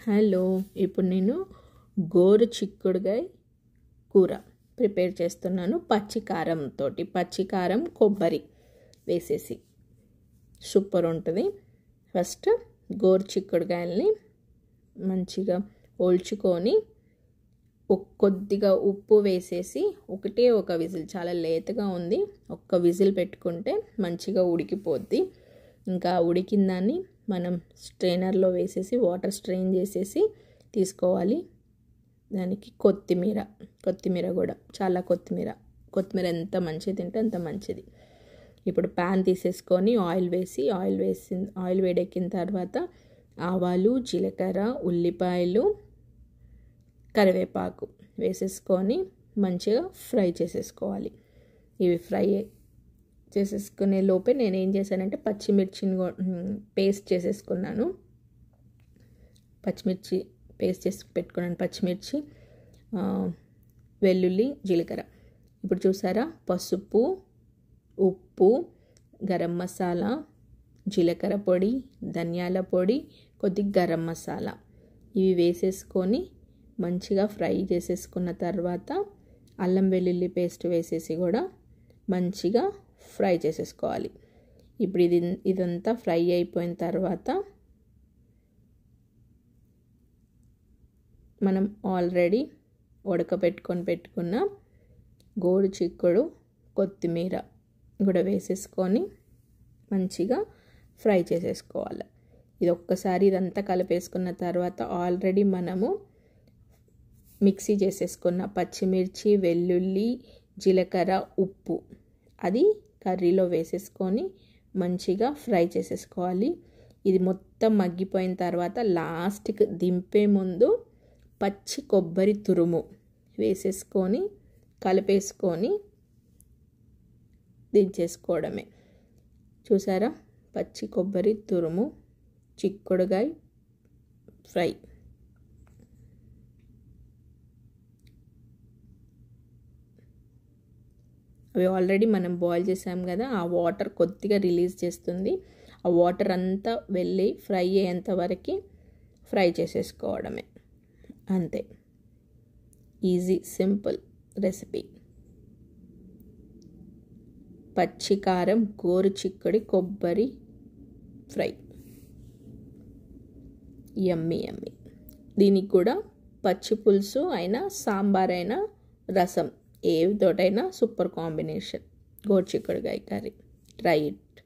Hello, ఇప్పుడు నేను గోరు చిక్కుడుకాయ కూర ప్రిపేర్ చేస్తున్నాను. పచ్చి కారం కొబ్బరి వేసేసి సూపర్ ఉంటుంది. ఫస్ట్ గోరు చిక్కుడుకాయల్ని మంచిగా ఒల్చుకొని కొద్దిగా ఉప్పు వేసేసి ఒకటే ఒక విజిల్, చాలా లేతగా ఉంది, ఒక్క విజిల్ పెట్టుకుంటే మంచిగా ఉడికిపోద్ది. ఇంకా ఉడికిన దాన్ని మనం స్ట్రైనర్లో వేసేసి వాటర్ స్ట్రెయిన్ చేసేసి తీసుకోవాలి. దానికి కొత్తిమీర కూడా చాలా కొత్తిమీర ఎంత మంచిది తింటే అంత మంచిది. ఇప్పుడు ప్యాన్ తీసేసుకొని ఆయిల్ వేడెక్కిన తర్వాత ఆవాలు, జీలకర్ర, ఉల్లిపాయలు, కరివేపాకు వేసేసుకొని మంచిగా ఫ్రై చేసేసుకోవాలి. ఇవి ఫ్రై చేసేసుకునే లోపే నేను ఏం చేశానంటే పచ్చిమిర్చిని పేస్ట్ చేసేసుకున్నాను. పచ్చిమిర్చి పేస్ట్ చేసి పెట్టుకున్నాను. పచ్చిమిర్చి, వెల్లుల్లి, జీలకర్ర. ఇప్పుడు చూసారా, పసుపు, ఉప్పు, గరం మసాలా, జీలకర్ర పొడి, ధనియాల పొడి, కొద్దిగా గరం మసాలా ఇవి వేసేసుకొని మంచిగా ఫ్రై చేసేసుకున్న తర్వాత అల్లం వెల్లుల్లి పేస్ట్ వేసేసి కూడా మంచిగా ఫ్రై చేసేసుకోవాలి. ఇప్పుడు ఇదంతా ఫ్రై అయిపోయిన తర్వాత మనం ఆల్రెడీ పెట్టుకున్న గోరు చిక్కుడు కొత్తిమీర కూడా వేసేసుకొని మంచిగా ఫ్రై చేసేసుకోవాలి. ఇది ఒక్కసారి ఇదంతా కలిపేసుకున్న తర్వాత ఆల్రెడీ మనము మిక్సీ చేసేసుకున్న పచ్చిమిర్చి, వెల్లుల్లి, జీలకర్ర, ఉప్పు అది కర్రీలో వేసేసుకొని మంచిగా ఫ్రై చేసేసుకోవాలి. ఇది మొత్తం మగ్గిపోయిన తర్వాత లాస్ట్కి దింపే ముందు పచ్చి కొబ్బరి తురుము వేసేసుకొని కలిపేసుకొని దించేసుకోవడమే. చూసారా, పచ్చి కొబ్బరి తురుము చిక్కుడుకాయ ఫ్రై. అవి ఆల్రెడీ మనం బాయిల్ చేసాం కదా, ఆ వాటర్ కొద్దిగా రిలీజ్ చేస్తుంది. ఆ వాటర్ అంతా వెళ్ళి ఫ్రై అయ్యేంత వరకు ఫ్రై చేసేసుకోవడమే, అంతే. Easy simple recipe. పచ్చి కారం గోరు చిక్కుడి కొబ్బరి ఫ్రై, యమ్మీ. దీనికి కూడా పచ్చి పులుసు అయినా, సాంబార్ అయినా, రసం ఏవితోటైనా సూపర్ కాంబినేషన్. గోరు చిక్కుడుకాయ కర్రీ. Try it.